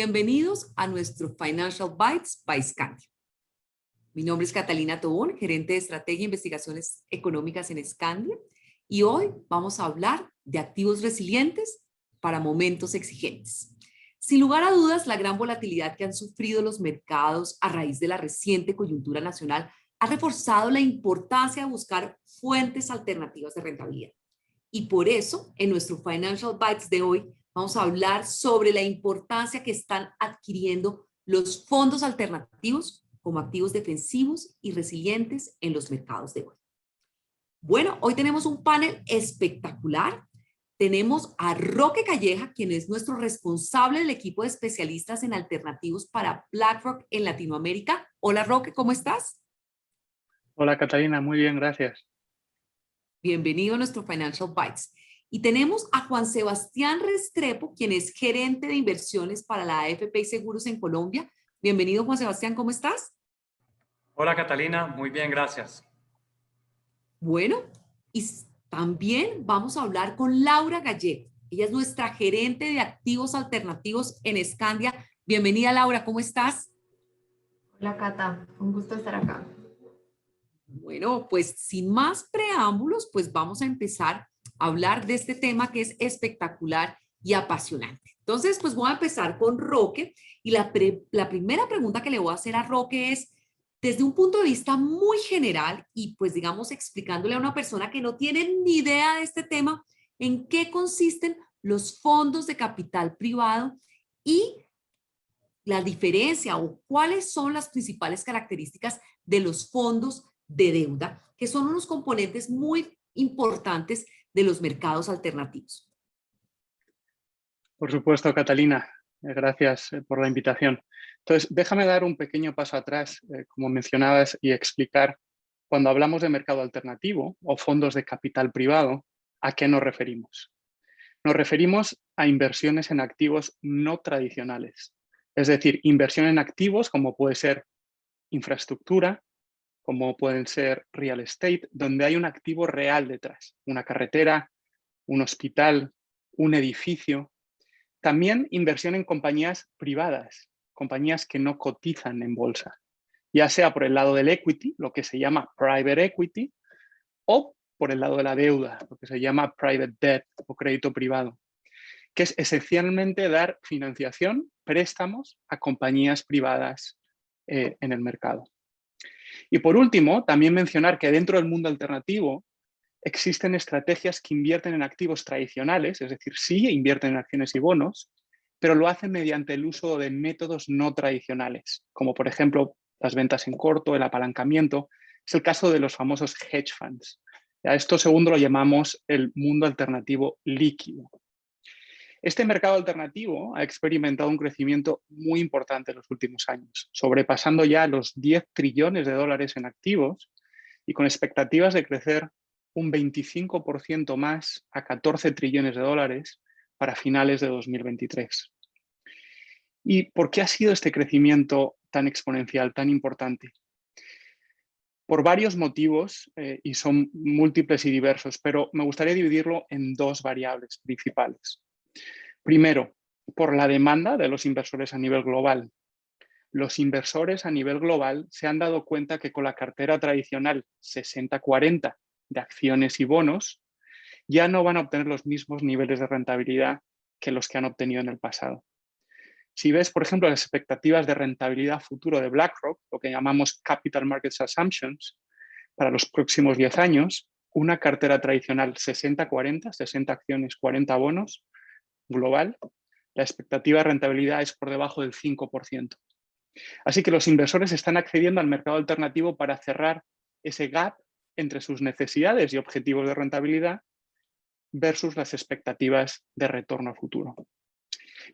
Bienvenidos a nuestro Financial Bites by Scandia. Mi nombre es Catalina Tobón, gerente de Estrategia e Investigaciones Económicas en Scandia, y hoy vamos a hablar de activos resilientes para momentos exigentes. Sin lugar a dudas, la gran volatilidad que han sufrido los mercados a raíz de la reciente coyuntura nacional ha reforzado la importancia de buscar fuentes alternativas de rentabilidad. Y por eso, en nuestro Financial Bites de hoy, vamos a hablar sobre la importancia que están adquiriendo los fondos alternativos como activos defensivos y resilientes en los mercados de hoy. Bueno, hoy tenemos un panel espectacular. Tenemos a Roque Calleja, quien es nuestro responsable del equipo de especialistas en alternativos para BlackRock en Latinoamérica. Hola, Roque, ¿cómo estás? Hola, Catalina, muy bien, gracias. Bienvenido a nuestro Financial Bites. Y tenemos a Juan Sebastián Restrepo, quien es gerente de inversiones para la AFP y Seguros en Colombia. Bienvenido, Juan Sebastián, ¿cómo estás? Hola, Catalina, muy bien, gracias. Bueno, y también vamos a hablar con Laura Gallego. Ella es nuestra gerente de activos alternativos en Scandia. Bienvenida, Laura, ¿cómo estás? Hola, Cata, un gusto estar acá. Bueno, pues sin más preámbulos, pues vamos a empezar a hablar de este tema que es espectacular y apasionante. Entonces, pues voy a empezar con Roque y la primera pregunta que le voy a hacer a Roque es, desde un punto de vista muy general y pues digamos explicándole a una persona que no tiene ni idea de este tema, ¿en qué consisten los fondos de capital privado y la diferencia o cuáles son las principales características de los fondos de deuda, que son unos componentes muy importantes de los mercados alternativos? Por supuesto, Catalina, gracias por la invitación. Entonces, déjame dar un pequeño paso atrás, como mencionabas, y explicar cuando hablamos de mercado alternativo o fondos de capital privado, ¿a qué nos referimos? Nos referimos a inversiones en activos no tradicionales, es decir, inversión en activos como puede ser infraestructura, como pueden ser real estate, donde hay un activo real detrás, una carretera, un hospital, un edificio. También inversión en compañías privadas, compañías que no cotizan en bolsa, ya sea por el lado del equity, lo que se llama private equity, o por el lado de la deuda, lo que se llama private debt o crédito privado, que es esencialmente dar financiación, préstamos a compañías privadas en el mercado. Y por último, también mencionar que dentro del mundo alternativo existen estrategias que invierten en activos tradicionales, es decir, sí invierten en acciones y bonos, pero lo hacen mediante el uso de métodos no tradicionales, como por ejemplo las ventas en corto, el apalancamiento. Es el caso de los famosos hedge funds. A esto segundo lo llamamos el mundo alternativo líquido. Este mercado alternativo ha experimentado un crecimiento muy importante en los últimos años, sobrepasando ya los 10 trillones de dólares en activos y con expectativas de crecer un 25% más a 14 trillones de dólares para finales de 2023. ¿Y por qué ha sido este crecimiento tan exponencial, tan importante? Por varios motivos, y son múltiples y diversos, pero me gustaría dividirlo en dos variables principales. Primero, por la demanda de los inversores a nivel global. Los inversores a nivel global se han dado cuenta que con la cartera tradicional 60-40 de acciones y bonos, ya no van a obtener los mismos niveles de rentabilidad que los que han obtenido en el pasado. Si ves, por ejemplo, las expectativas de rentabilidad futuro de BlackRock, lo que llamamos Capital Markets Assumptions, para los próximos 10 años, una cartera tradicional 60-40, 60 acciones, 40 bonos, global, la expectativa de rentabilidad es por debajo del 5%. Así que los inversores están accediendo al mercado alternativo para cerrar ese gap entre sus necesidades y objetivos de rentabilidad versus las expectativas de retorno futuro.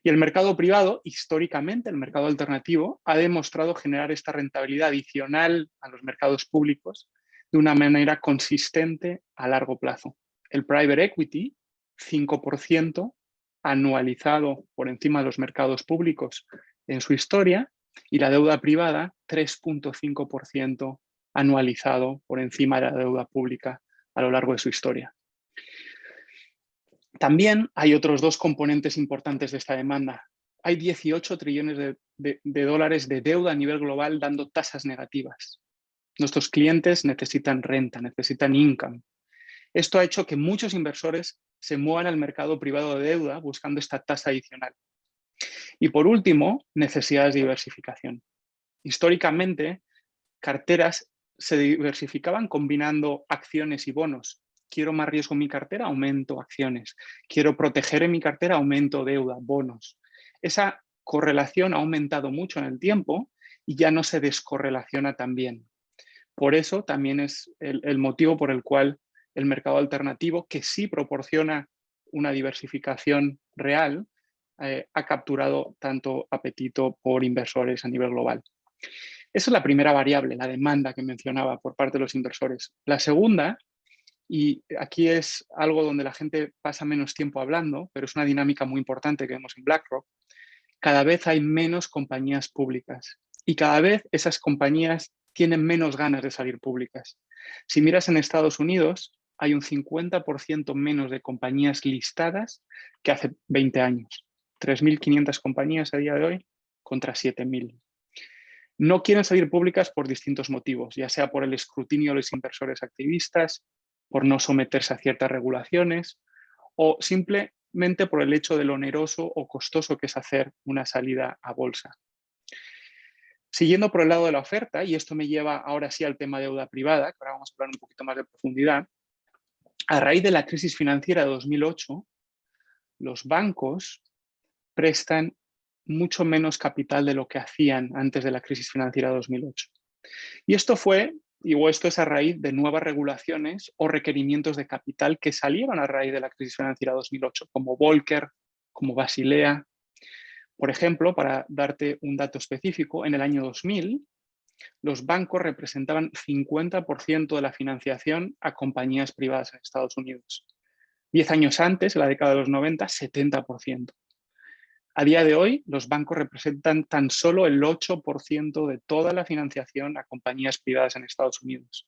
Y el mercado privado, históricamente el mercado alternativo, ha demostrado generar esta rentabilidad adicional a los mercados públicos de una manera consistente a largo plazo. El private equity, 5% anualizado por encima de los mercados públicos en su historia, y la deuda privada, 3.5% anualizado por encima de la deuda pública a lo largo de su historia. También hay otros dos componentes importantes de esta demanda. hay 18 trillones de dólares de deuda a nivel global dando tasas negativas. Nuestros clientes necesitan renta, necesitan income. Esto ha hecho que muchos inversores se muevan al mercado privado de deuda buscando esta tasa adicional. Y por último, necesidades de diversificación. Históricamente, carteras se diversificaban combinando acciones y bonos. Quiero más riesgo en mi cartera, aumento acciones. Quiero proteger en mi cartera, aumento deuda, bonos. Esa correlación ha aumentado mucho en el tiempo y ya no se descorrelaciona tan bien. Por eso también es el motivo por el cual el mercado alternativo, que sí proporciona una diversificación real, ha capturado tanto apetito por inversores a nivel global. Esa es la primera variable, la demanda que mencionaba por parte de los inversores. La segunda, y aquí es algo donde la gente pasa menos tiempo hablando, pero es una dinámica muy importante que vemos en BlackRock, cada vez hay menos compañías públicas y cada vez esas compañías tienen menos ganas de salir públicas. Si miras en Estados Unidos, hay un 50% menos de compañías listadas que hace 20 años. 3.500 compañías a día de hoy contra 7.000. No quieren salir públicas por distintos motivos, ya sea por el escrutinio de los inversores activistas, por no someterse a ciertas regulaciones o simplemente por el hecho de lo oneroso o costoso que es hacer una salida a bolsa. Siguiendo por el lado de la oferta, y esto me lleva ahora sí al tema de deuda privada, que ahora vamos a hablar un poquito más de profundidad, a raíz de la crisis financiera de 2008, los bancos prestan mucho menos capital de lo que hacían antes de la crisis financiera de 2008. Y esto es a raíz de nuevas regulaciones o requerimientos de capital que salieron a raíz de la crisis financiera de 2008, como Volcker, como Basilea. Por ejemplo, para darte un dato específico, en el año 2000, los bancos representaban 50% de la financiación a compañías privadas en Estados Unidos. 10 años antes, en la década de los 90, 70%. A día de hoy, los bancos representan tan solo el 8% de toda la financiación a compañías privadas en Estados Unidos.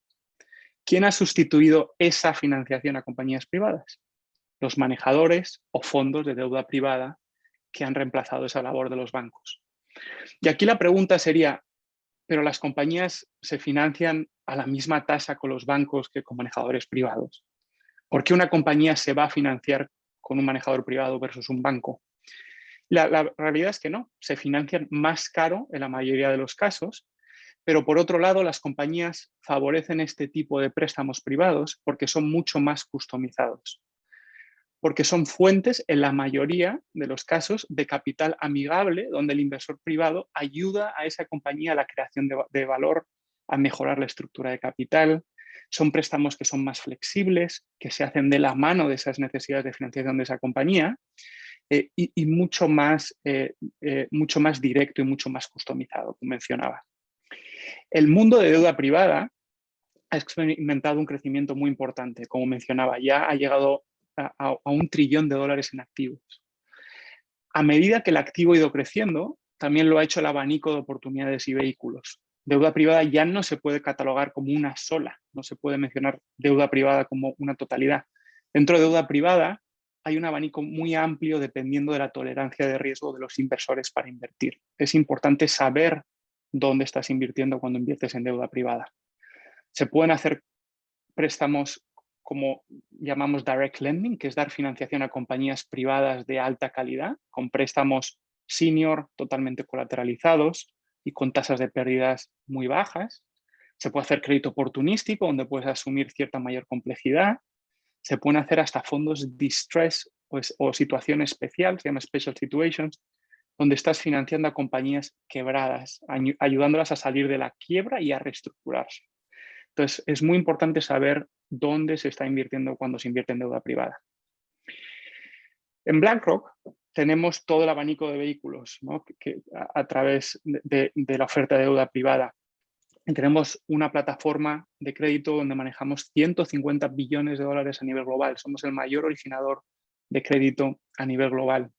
¿Quién ha sustituido esa financiación a compañías privadas? Los manejadores o fondos de deuda privada que han reemplazado esa labor de los bancos. Y aquí la pregunta sería, ¿pero las compañías se financian a la misma tasa con los bancos que con manejadores privados? ¿Por qué una compañía se va a financiar con un manejador privado versus un banco? La realidad es que no, se financian más caro en la mayoría de los casos, pero por otro lado las compañías favorecen este tipo de préstamos privados porque son mucho más customizados, porque son fuentes en la mayoría de los casos de capital amigable, donde el inversor privado ayuda a esa compañía a la creación de valor, a mejorar la estructura de capital. Son préstamos que son más flexibles, que se hacen de la mano de esas necesidades de financiación de esa compañía. Y mucho más directo y mucho más customizado, como mencionaba. El mundo de deuda privada ha experimentado un crecimiento muy importante, como mencionaba, ya ha llegado a $1 trillón en activos. A medida que el activo ha ido creciendo, también lo ha hecho el abanico de oportunidades y vehículos. Deuda privada ya no se puede catalogar como una sola, no se puede mencionar deuda privada como una totalidad. Dentro de deuda privada hay un abanico muy amplio dependiendo de la tolerancia de riesgo de los inversores para invertir. Es importante saber dónde estás invirtiendo cuando inviertes en deuda privada. Se pueden hacer préstamos como llamamos direct lending, que es dar financiación a compañías privadas de alta calidad, con préstamos senior totalmente colateralizados y con tasas de pérdidas muy bajas. Se puede hacer crédito oportunístico, donde puedes asumir cierta mayor complejidad. Se pueden hacer hasta fondos distress o situación especial, se llama special situations, donde estás financiando a compañías quebradas, ayudándolas a salir de la quiebra y a reestructurarse. Entonces, es muy importante saber dónde se está invirtiendo cuando se invierte en deuda privada. En BlackRock tenemos todo el abanico de vehículos, ¿no? a través de la oferta de deuda privada. Tenemos una plataforma de crédito donde manejamos $150 billones a nivel global. Somos el mayor originador de crédito a nivel global.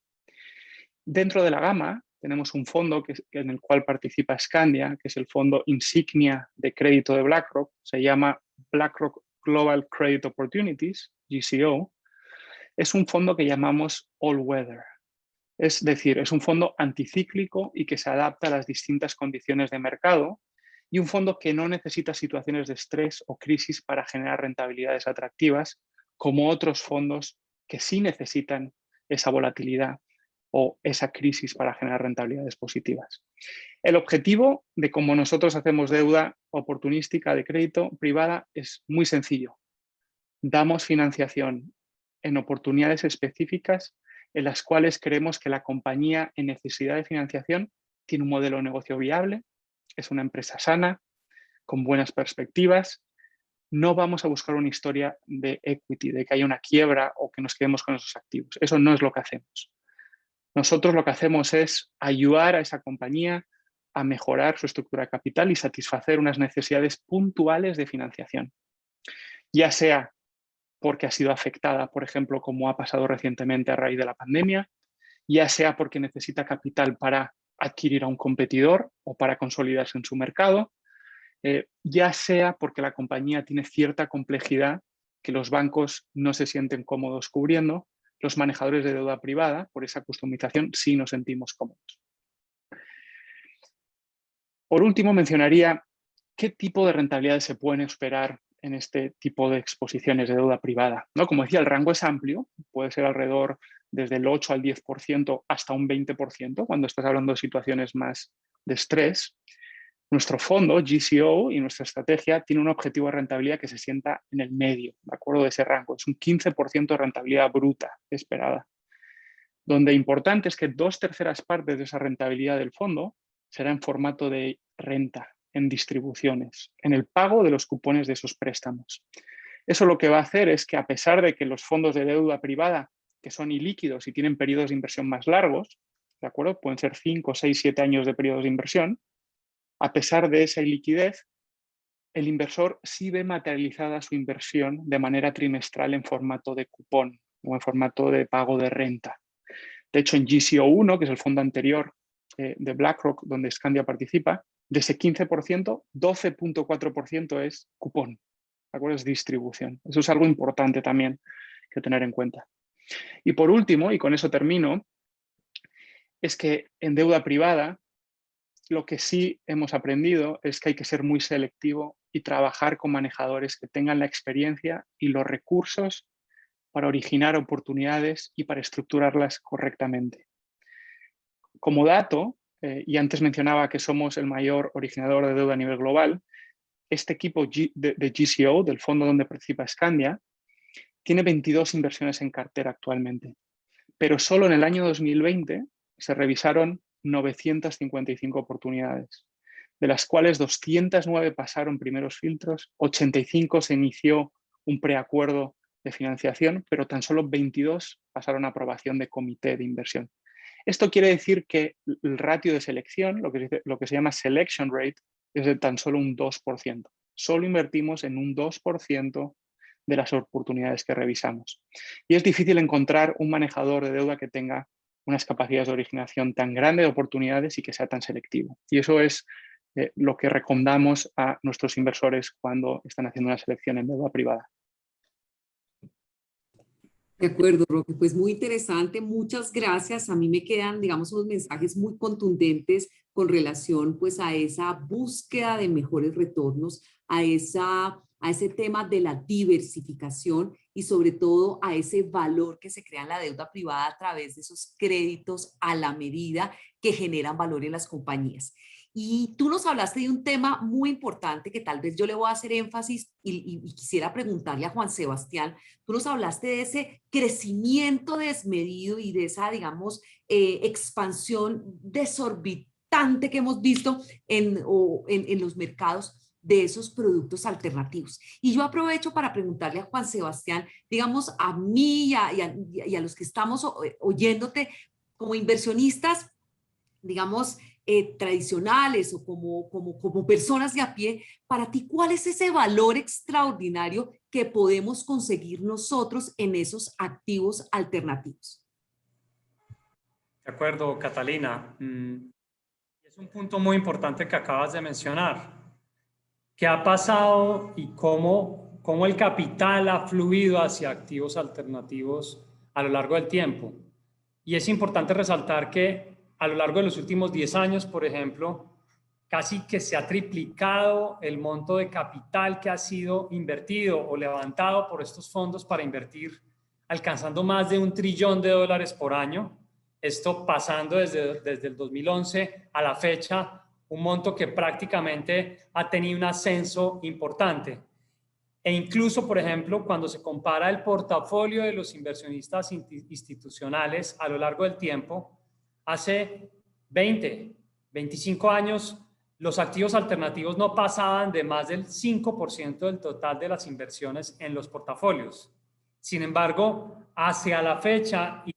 Dentro de la gama tenemos un fondo en el cual participa Scandia, que es el fondo insignia de crédito de BlackRock. Se llama BlackRock Global Credit Opportunities, GCO. Es un fondo que llamamos all weather. Es decir, es un fondo anticíclico y que se adapta a las distintas condiciones de mercado y un fondo que no necesita situaciones de estrés o crisis para generar rentabilidades atractivas, como otros fondos que sí necesitan esa volatilidad o esa crisis para generar rentabilidades positivas. El objetivo de cómo nosotros hacemos deuda oportunística de crédito privada es muy sencillo. Damos financiación en oportunidades específicas en las cuales creemos que la compañía en necesidad de financiación tiene un modelo de negocio viable, es una empresa sana, con buenas perspectivas. No vamos a buscar una historia de equity, de que haya una quiebra o que nos quedemos con esos activos. Eso no es lo que hacemos. Nosotros lo que hacemos es ayudar a esa compañía a mejorar su estructura de capital y satisfacer unas necesidades puntuales de financiación, ya sea porque ha sido afectada, por ejemplo, como ha pasado recientemente a raíz de la pandemia, ya sea porque necesita capital para adquirir a un competidor o para consolidarse en su mercado, ya sea porque la compañía tiene cierta complejidad que los bancos no se sienten cómodos cubriendo, los manejadores de deuda privada, por esa customización, sí nos sentimos cómodos. Por último, mencionaría qué tipo de rentabilidades se pueden esperar en este tipo de exposiciones de deuda privada, ¿no? Como decía, el rango es amplio, puede ser alrededor desde el 8 al 10% hasta un 20% cuando estás hablando de situaciones más de estrés. Nuestro fondo, GCO, y nuestra estrategia tiene un objetivo de rentabilidad que se sienta en el medio, de acuerdo de ese rango. Es un 15% de rentabilidad bruta esperada. Donde importante es que 2/3 partes de esa rentabilidad del fondo será en formato de renta, en distribuciones, en el pago de los cupones de esos préstamos. Eso lo que va a hacer es que, a pesar de que los fondos de deuda privada, que son ilíquidos y tienen periodos de inversión más largos, ¿de acuerdo? Pueden ser 5, 6, 7 años de periodos de inversión. A pesar de esa iliquidez, el inversor sí ve materializada su inversión de manera trimestral en formato de cupón o en formato de pago de renta. De hecho, en GCO1, que es el fondo anterior de BlackRock, donde Scandia participa, de ese 15%, 12.4% es cupón, ¿de acuerdo? Es distribución. Eso es algo importante también que tener en cuenta. Y por último, y con eso termino, es que en deuda privada lo que sí hemos aprendido es que hay que ser muy selectivo y trabajar con manejadores que tengan la experiencia y los recursos para originar oportunidades y para estructurarlas correctamente. Como dato, y antes mencionaba que somos el mayor originador de deuda a nivel global, este equipo de GCO, del fondo donde participa Scandia, tiene 22 inversiones en cartera actualmente, pero solo en el año 2020 se revisaron 955 oportunidades, de las cuales 209 pasaron primeros filtros, 85 se inició un preacuerdo de financiación, pero tan solo 22 pasaron a aprobación de comité de inversión. Esto quiere decir que el ratio de selección, lo que se llama selection rate, es de tan solo un 2%. Solo invertimos en un 2% de las oportunidades que revisamos. Y es difícil encontrar un manejador de deuda que tenga unas capacidades de originación tan grandes de oportunidades y que sea tan selectivo. Y eso es lo que recomendamos a nuestros inversores cuando están haciendo una selección en deuda privada. De acuerdo, Roque, pues muy interesante, muchas gracias. A mí me quedan, digamos, unos mensajes muy contundentes con relación pues a esa búsqueda de mejores retornos, a ese tema de la diversificación y sobre todo a ese valor que se crea en la deuda privada a través de esos créditos a la medida que generan valor en las compañías. Y tú nos hablaste de un tema muy importante que tal vez yo le voy a hacer énfasis y quisiera preguntarle a Juan Sebastián. Tú nos hablaste de ese crecimiento desmedido y de esa, digamos, expansión desorbitante que hemos visto en los mercados de esos productos alternativos. Y yo aprovecho para preguntarle a Juan Sebastián, digamos, a mí y a los que estamos oyéndote como inversionistas, digamos, tradicionales o como personas de a pie, para ti, ¿cuál es ese valor extraordinario que podemos conseguir nosotros en esos activos alternativos? De acuerdo, Catalina. Es un punto muy importante que acabas de mencionar. ¿Qué ha pasado y cómo el capital ha fluido hacia activos alternativos a lo largo del tiempo? Y es importante resaltar que a lo largo de los últimos 10 años, por ejemplo, casi que se ha triplicado el monto de capital que ha sido invertido o levantado por estos fondos para invertir, alcanzando más de $1 trillón por año. Esto pasando desde el 2011 a la fecha, un monto que prácticamente ha tenido un ascenso importante. E incluso, por ejemplo, cuando se compara el portafolio de los inversionistas institucionales a lo largo del tiempo, hace 20, 25 años, los activos alternativos no pasaban de más del 5% del total de las inversiones en los portafolios. Sin embargo, hacia la fecha y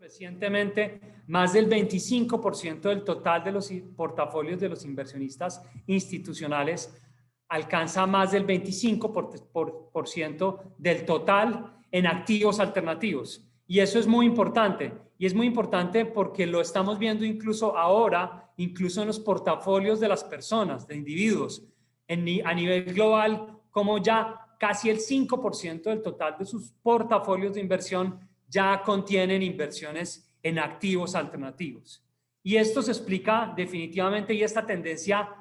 recientemente, más del 25% del total de los portafolios de los inversionistas institucionales alcanza más del 25% del total en activos alternativos. Y eso es muy importante. Y es muy importante porque lo estamos viendo incluso ahora, incluso en los portafolios de las personas, de individuos, a nivel global, como ya casi el 5% del total de sus portafolios de inversión ya contienen inversiones en activos alternativos. Y esto se explica definitivamente, y esta tendencia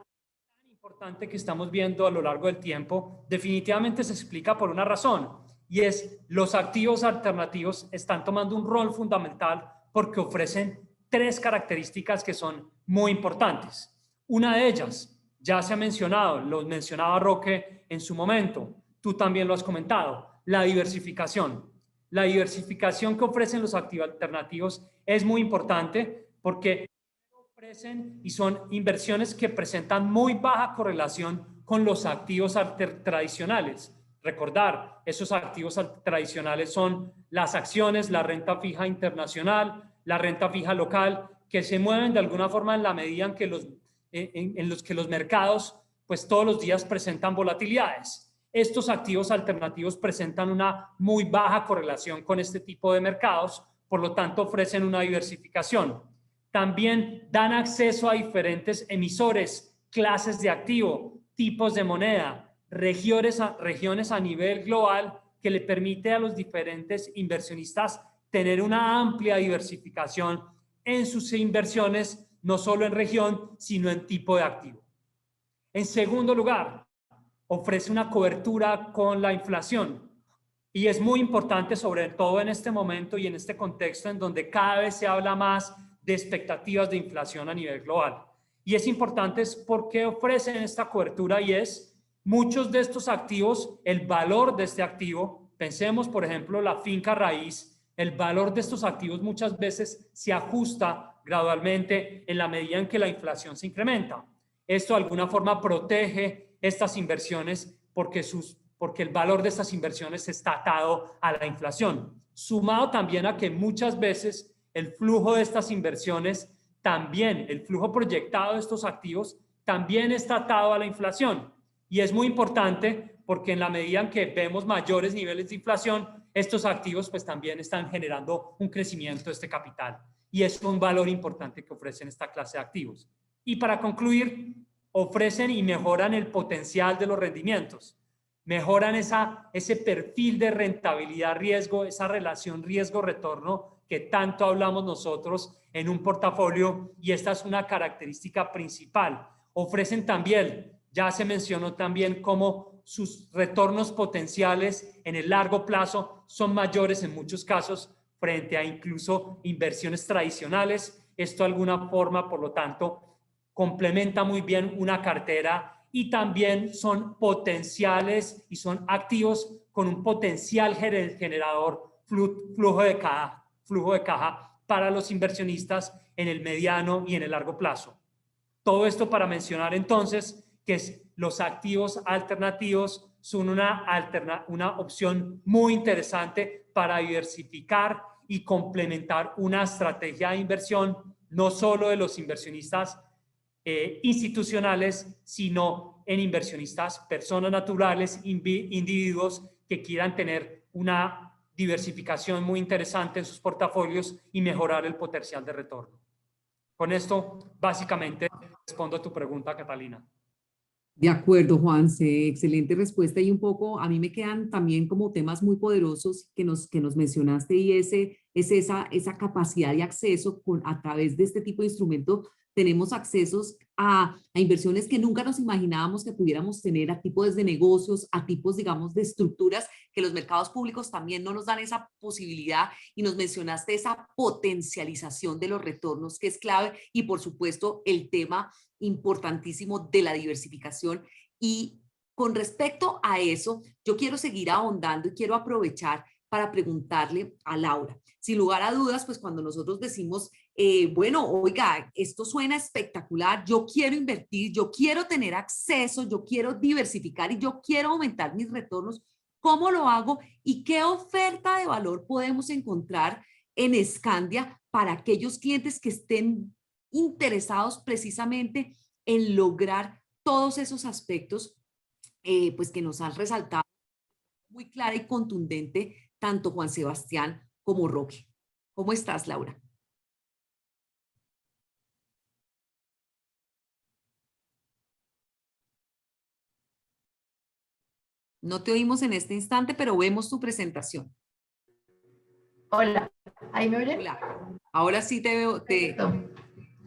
tan importante que estamos viendo a lo largo del tiempo, definitivamente se explica por una razón, y es los activos alternativos están tomando un rol fundamental porque ofrecen 3 características que son muy importantes. Una de ellas, ya se ha mencionado, lo mencionaba Roque en su momento, tú también lo has comentado, la diversificación. La diversificación que ofrecen los activos alternativos es muy importante porque ofrecen y son inversiones que presentan muy baja correlación con los activos tradicionales. Recordar, esos activos tradicionales son las acciones, la renta fija internacional, la renta fija local, que se mueven de alguna forma en la medida en que los mercados pues todos los días presentan volatilidades. Estos activos alternativos presentan una muy baja correlación con este tipo de mercados, por lo tanto ofrecen una diversificación. También dan acceso a diferentes emisores, clases de activo, tipos de moneda, regiones a nivel global que le permite a los diferentes inversionistas tener una amplia diversificación en sus inversiones, no solo en región, sino en tipo de activo. En segundo lugar, ofrece una cobertura con la inflación y es muy importante, sobre todo en este momento y en este contexto en donde cada vez se habla más de expectativas de inflación a nivel global. Y es importante porque ofrecen esta cobertura y es muchos de estos activos, el valor de este activo, pensemos por ejemplo la finca raíz, el valor de estos activos muchas veces se ajusta gradualmente en la medida en que la inflación se incrementa. Esto de alguna forma protege estas inversiones porque el valor de estas inversiones está atado a la inflación. Sumado también a que muchas veces el flujo de estas inversiones, también el flujo proyectado de estos activos, también está atado a la inflación. Y es muy importante porque en la medida en que vemos mayores niveles de inflación, estos activos pues también están generando un crecimiento de este capital. Y es un valor importante que ofrecen esta clase de activos. Y para concluir, ofrecen y mejoran el potencial de los rendimientos, mejoran ese perfil de rentabilidad-riesgo, esa relación riesgo-retorno que tanto hablamos nosotros en un portafolio, y esta es una característica principal. Ofrecen también, ya se mencionó también, cómo sus retornos potenciales en el largo plazo son mayores en muchos casos frente a incluso inversiones tradicionales. Esto de alguna forma, por lo tanto, complementa muy bien una cartera y también son potenciales y son activos con un potencial generador flujo de caja para los inversionistas en el mediano y en el largo plazo. Todo esto para mencionar entonces que los activos alternativos son una opción muy interesante para diversificar y complementar una estrategia de inversión, no solo de los inversionistas institucionales, sino en inversionistas, personas naturales, individuos que quieran tener una diversificación muy interesante en sus portafolios y mejorar el potencial de retorno. Con esto, básicamente, respondo a tu pregunta, Catalina. De acuerdo, Juanse, excelente respuesta y un poco a mí me quedan también como temas muy poderosos que nos mencionaste y es esa capacidad de acceso a través de este tipo de instrumento tenemos accesos a inversiones que nunca nos imaginábamos que pudiéramos tener, a tipos de negocios, a tipos, digamos, de estructuras que los mercados públicos también no nos dan esa posibilidad y nos mencionaste esa potencialización de los retornos que es clave y por supuesto el tema importantísimo de la diversificación. Y con respecto a eso, yo quiero seguir ahondando y quiero aprovechar para preguntarle a Laura. Sin lugar a dudas, pues cuando nosotros decimos, bueno, oiga, esto suena espectacular, yo quiero invertir, yo quiero tener acceso, yo quiero diversificar y yo quiero aumentar mis retornos, ¿cómo lo hago? ¿Y qué oferta de valor podemos encontrar en Scandia para aquellos clientes que estén interesados precisamente en lograr todos esos aspectos pues que nos han resaltado muy clara y contundente tanto Juan Sebastián como Roque? ¿Cómo estás, Laura? No te oímos en este instante, pero vemos tu presentación. Hola, ¿ahí me oyen? Hola, ahora sí te veo. Perfecto.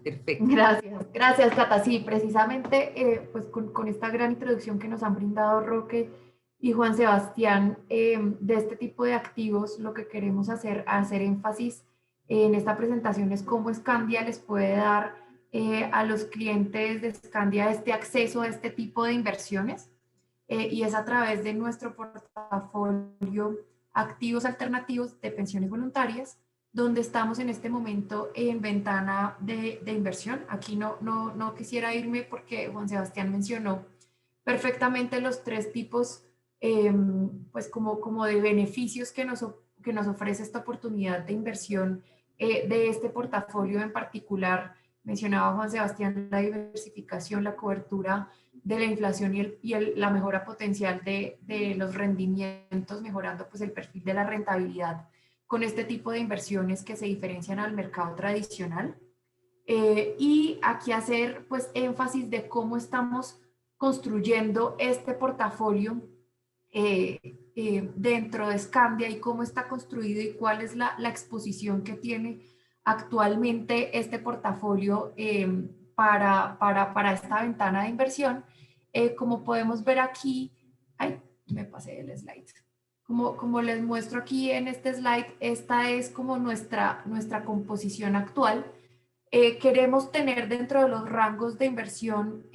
Perfecto. Gracias, Cata. Sí, precisamente pues con esta gran introducción que nos han brindado Roque y Juan Sebastián de este tipo de activos, lo que queremos hacer énfasis en esta presentación es cómo Scandia les puede dar a los clientes de Scandia este acceso a este tipo de inversiones y es a través de nuestro portafolio activos alternativos de pensiones voluntarias, donde estamos en este momento en ventana de inversión. Aquí no quisiera irme porque Juan Sebastián mencionó perfectamente los tres tipos, pues como de beneficios que nos ofrece esta oportunidad de inversión de este portafolio en particular. Mencionaba Juan Sebastián la diversificación, la cobertura de la inflación y la mejora potencial de los rendimientos, mejorando pues el perfil de la rentabilidad con este tipo de inversiones que se diferencian al mercado tradicional. Y aquí hacer pues énfasis de cómo estamos construyendo este portafolio dentro de Scandia y cómo está construido y cuál es la exposición que tiene actualmente este portafolio para esta ventana de inversión. Como podemos ver aquí, ay, me pasé el slide. Como les muestro aquí en este slide, esta es como nuestra composición actual. Queremos tener dentro de los rangos de inversión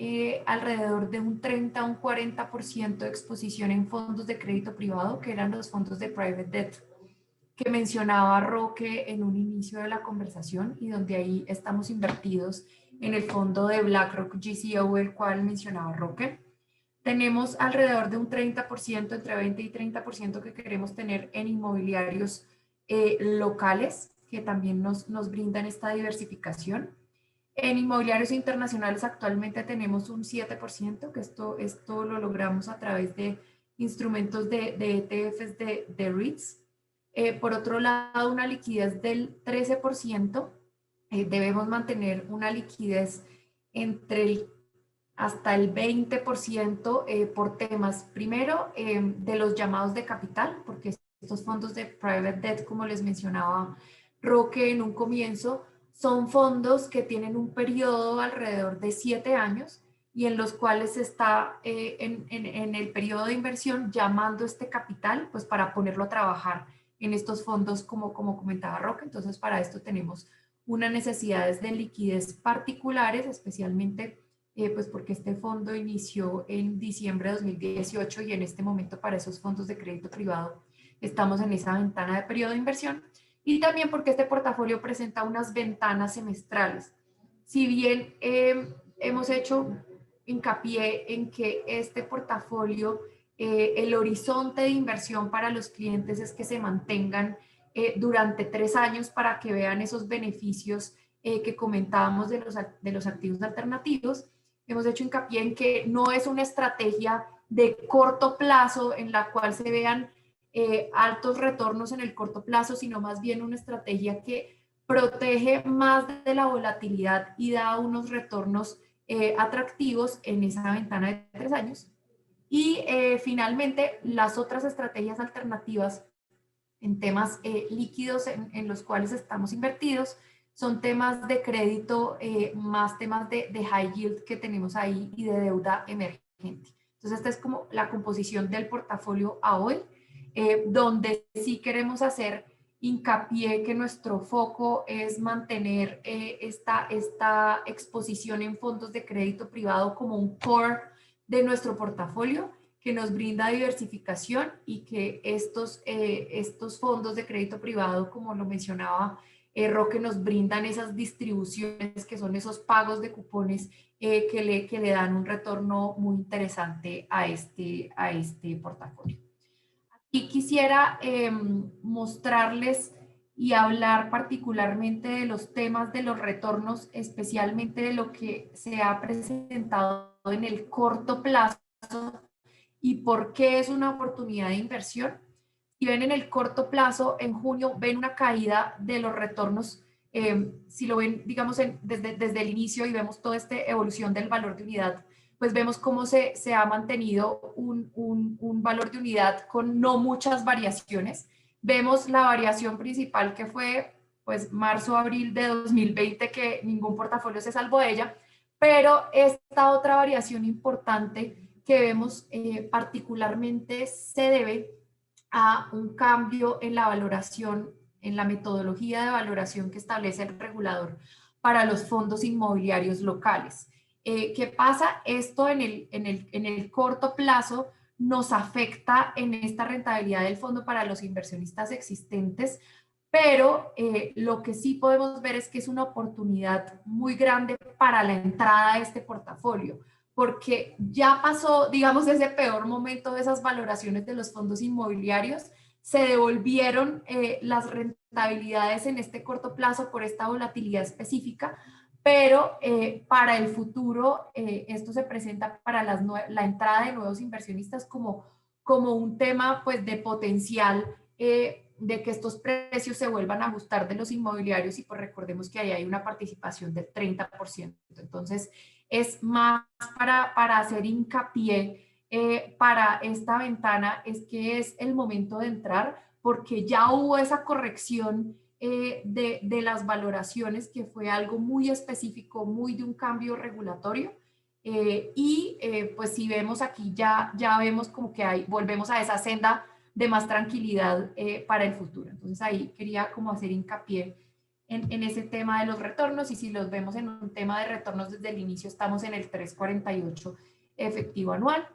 alrededor de un 30 a un 40% de exposición en fondos de crédito privado, que eran los fondos de private debt que mencionaba Roque en un inicio de la conversación y donde ahí estamos invertidos en el fondo de BlackRock GCO, el cual mencionaba Roque. Tenemos alrededor de un 30%, entre 20 y 30% que queremos tener en inmobiliarios locales, que también nos brindan esta diversificación. En inmobiliarios internacionales actualmente tenemos un 7%, que esto lo logramos a través de instrumentos de ETFs de REITs. Por otro lado, una liquidez del 13%. Debemos mantener una liquidez entre hasta el 20% por temas, primero, de los llamados de capital, porque estos fondos de private debt, como les mencionaba Roque en un comienzo, son fondos que tienen un periodo alrededor de 7 años y en los cuales está en el periodo de inversión llamando este capital pues para ponerlo a trabajar en estos fondos como comentaba Roque. Entonces para esto tenemos unas necesidades de liquidez particulares, especialmente pues porque este fondo inició en diciembre de 2018 y en este momento para esos fondos de crédito privado estamos en esa ventana de periodo de inversión y también porque este portafolio presenta unas ventanas semestrales. Si bien hemos hecho hincapié en que este portafolio, el horizonte de inversión para los clientes es que se mantengan durante 3 años para que vean esos beneficios que comentábamos de los activos alternativos. Hemos hecho hincapié en que no es una estrategia de corto plazo en la cual se vean altos retornos en el corto plazo, sino más bien una estrategia que protege más de la volatilidad y da unos retornos atractivos en esa ventana de 3 años. Y finalmente, las otras estrategias alternativas en temas líquidos en los cuales estamos invertidos son temas de crédito, más temas de high yield que tenemos ahí y de deuda emergente. Entonces, esta es como la composición del portafolio a hoy, donde sí queremos hacer hincapié que nuestro foco es mantener esta exposición en fondos de crédito privado como un core de nuestro portafolio, que nos brinda diversificación y que estos fondos de crédito privado, como lo mencionaba Roque, nos brindan esas distribuciones que son esos pagos de cupones que le dan un retorno muy interesante a este portafolio. Aquí quisiera mostrarles y hablar particularmente de los temas de los retornos, especialmente de lo que se ha presentado en el corto plazo y por qué es una oportunidad de inversión. Si ven en el corto plazo, en junio, ven una caída de los retornos. Si lo ven, digamos, desde el inicio y vemos toda esta evolución del valor de unidad, pues vemos cómo se ha mantenido un valor de unidad con no muchas variaciones. Vemos la variación principal que fue pues marzo-abril de 2020, que ningún portafolio se salvó de ella, pero esta otra variación importante que vemos particularmente se debe a un cambio en la valoración, en la metodología de valoración que establece el regulador para los fondos inmobiliarios locales. ¿Qué pasa? Esto en el corto plazo nos afecta en esta rentabilidad del fondo para los inversionistas existentes, pero lo que sí podemos ver es que es una oportunidad muy grande para la entrada de este portafolio, porque ya pasó, digamos, ese peor momento de esas valoraciones de los fondos inmobiliarios, se devolvieron las rentabilidades en este corto plazo por esta volatilidad específica, pero para el futuro esto se presenta para la entrada de nuevos inversionistas como un tema pues de potencial de que estos precios se vuelvan a ajustar de los inmobiliarios, y pues recordemos que ahí hay una participación del 30%. Entonces, es más para hacer hincapié para esta ventana, es que es el momento de entrar, porque ya hubo esa corrección de las valoraciones, que fue algo muy específico, muy de un cambio regulatorio. Pues si vemos aquí, ya vemos como que volvemos a esa senda de más tranquilidad para el futuro. Entonces ahí quería como hacer hincapié en ese tema de los retornos, y si los vemos en un tema de retornos desde el inicio, estamos en el 3,48 efectivo anual.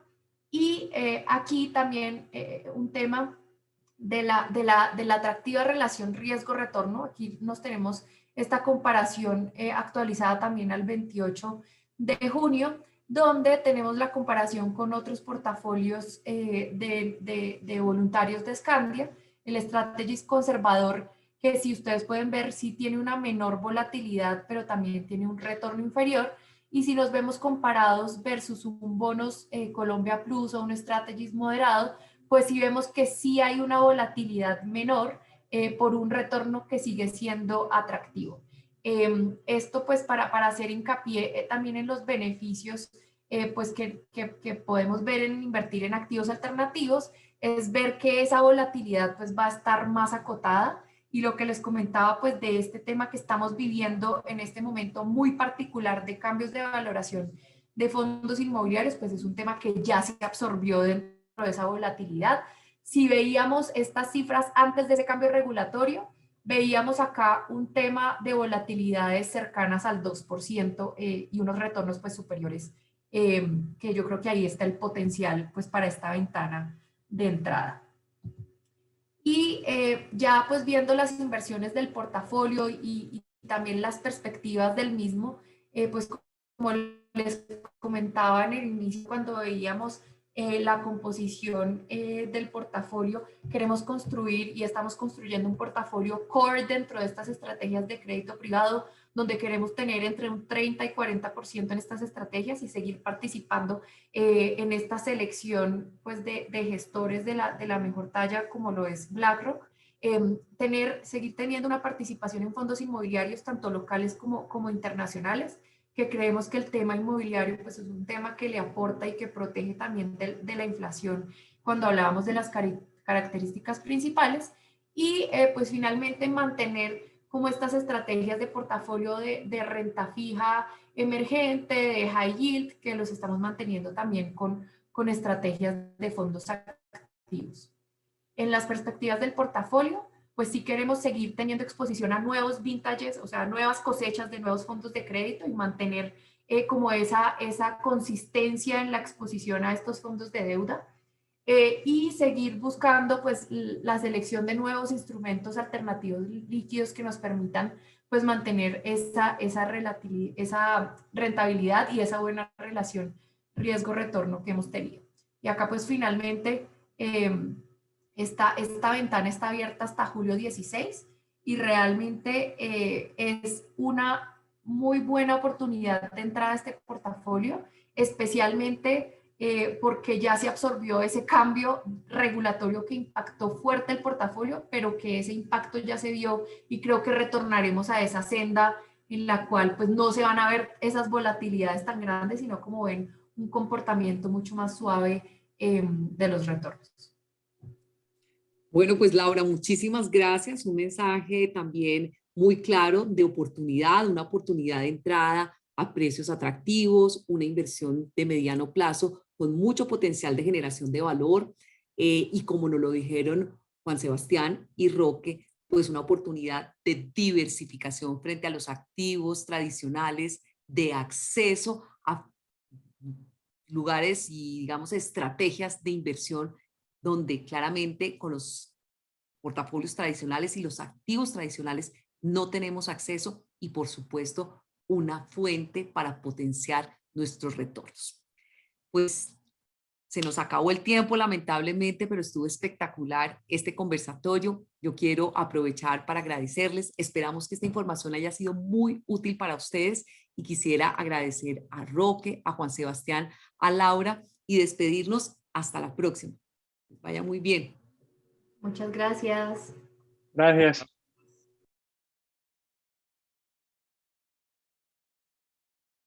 Y aquí también un tema de la atractiva relación riesgo-retorno. Aquí nos tenemos esta comparación actualizada también al 28 de junio, donde tenemos la comparación con otros portafolios de voluntarios de Scandia. El Strategies conservador, que si ustedes pueden ver, sí tiene una menor volatilidad, pero también tiene un retorno inferior. Y si los vemos comparados versus un bonos Colombia Plus o un Strategies moderado, pues sí vemos que sí hay una volatilidad menor por un retorno que sigue siendo atractivo. Esto pues para hacer hincapié también en los beneficios pues que podemos ver en invertir en activos alternativos, es ver que esa volatilidad pues va a estar más acotada. Y lo que les comentaba pues de este tema que estamos viviendo en este momento muy particular de cambios de valoración de fondos inmobiliarios, pues es un tema que ya se absorbió dentro de esa volatilidad. Si veíamos estas cifras antes de ese cambio regulatorio, veíamos acá un tema de volatilidades cercanas al 2% y unos retornos pues superiores, que yo creo que ahí está el potencial pues para esta ventana de entrada. Y ya pues viendo las inversiones del portafolio y también las perspectivas del mismo, pues como les comentaba en el inicio cuando veíamos la composición del portafolio, queremos construir y estamos construyendo un portafolio core dentro de estas estrategias de crédito privado, donde queremos tener entre un 30 y 40% en estas estrategias y seguir participando en esta selección pues, de gestores de la mejor talla, como lo es BlackRock. Seguir teniendo una participación en fondos inmobiliarios, tanto locales como internacionales, que creemos que el tema inmobiliario pues, es un tema que le aporta y que protege también de la inflación cuando hablábamos de las características principales. Y pues finalmente mantener como estas estrategias de portafolio de renta fija emergente, de high yield, que los estamos manteniendo también con estrategias de fondos activos. En las perspectivas del portafolio, pues sí queremos seguir teniendo exposición a nuevos vintages, o sea, nuevas cosechas de nuevos fondos de crédito y mantener como esa consistencia en la exposición a estos fondos de deuda. Y seguir buscando pues la selección de nuevos instrumentos alternativos líquidos que nos permitan pues mantener esa rentabilidad y esa buena relación riesgo-retorno que hemos tenido. Y acá pues finalmente esta ventana está abierta hasta julio 16 y realmente es una muy buena oportunidad de entrada a este portafolio, especialmente porque ya se absorbió ese cambio regulatorio que impactó fuerte el portafolio, pero que ese impacto ya se vio y creo que retornaremos a esa senda en la cual pues no se van a ver esas volatilidades tan grandes, sino como ven un comportamiento mucho más suave de los retornos. Bueno, pues Laura, muchísimas gracias. Un mensaje también muy claro de oportunidad, una oportunidad de entrada a precios atractivos, una inversión de mediano plazo con mucho potencial de generación de valor y como nos lo dijeron Juan Sebastián y Roque, pues una oportunidad de diversificación frente a los activos tradicionales, de acceso a lugares y, digamos, estrategias de inversión donde claramente con los portafolios tradicionales y los activos tradicionales no tenemos acceso y, por supuesto, una fuente para potenciar nuestros retornos. Pues se nos acabó el tiempo, lamentablemente, pero estuvo espectacular este conversatorio. Yo quiero aprovechar para agradecerles. Esperamos que esta información haya sido muy útil para ustedes y quisiera agradecer a Roque, a Juan Sebastián, a Laura y despedirnos hasta la próxima. Vaya muy bien. Muchas gracias. Gracias.